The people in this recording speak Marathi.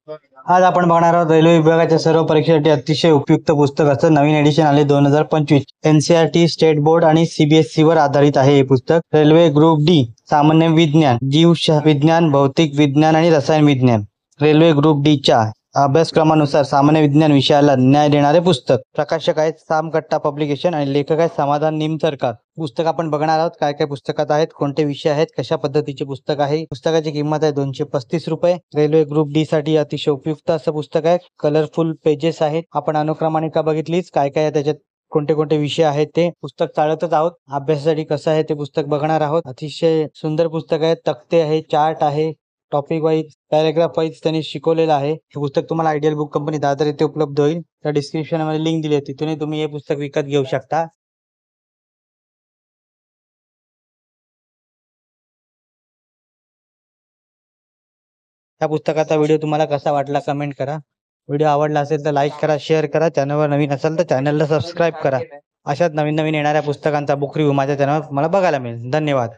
आज आपण बघणार आहोत रेल्वे विभागाच्या सर्व परीक्षेसाठी अतिशय उपयुक्त पुस्तकाचं नवीन एडिशन आले 2025. NCERT स्टेट बोर्ड आणि CBSE वर आधारित आहे हे पुस्तक. रेल्वे ग्रुप डी सामान्य विज्ञान, विज्ञान, भौतिक विज्ञान आणि रसायन विज्ञान. रेल्वे ग्रुप डी च्या अभ्यासक्रमानुसार सामान्य विज्ञान विषयाला न्याय देणारे पुस्तक. प्रकाशक आहेत सामकट्टा पब्लिकेशन आणि लेखक आहेत समाधान निमसरकर. पुस्तक आपण बघणार आहोत काय काय पुस्तकात आहेत, कोणते विषय आहेत, कशा पद्धतीचे पुस्तक आहे. पुस्तकाची किंमत आहे 235 रुपये. रेल्वे ग्रुप डी साठी अतिशय उपयुक्त असं पुस्तक आहे. कलरफुल पेजेस आहेत. आपण अनुक्रमानिका बघितलीच काय काय आहे त्याच्यात, कोणते कोणते विषय आहेत ते. पुस्तक चाळतच आहोत. अभ्यासासाठी कसं आहे ते पुस्तक बघणार आहोत. अतिशय सुंदर पुस्तक आहे. तक्ते आहे, चार्ट आहे, टॉपिक वाईज, पॅराग्राफ वाईज त्यांनी शिकवलेलं आहे. हे पुस्तक तुम्हाला आयडियल बुक कंपनी दादर येथे उपलब्ध होईल. त्या डिस्क्रिप्शन मध्ये लिंक दिली आहे, तिथूनही तुम्ही हे पुस्तक विकत घेऊ शकता. या पुस्तकाचा व्हिडिओ तुम्हाला कसा वाटला कमेंट करा. व्हिडिओ आवडला असेल तर लाईक करा, शेअर करा. चॅनलवर नवीन असेल तर चॅनलला सबस्क्राईब करा. अशाच नवीन नवीन येणाऱ्या पुस्तकांचा बुक रिव्ह्यू माझ्या चॅनलवर तुम्हाला बघायला मिळेल. धन्यवाद.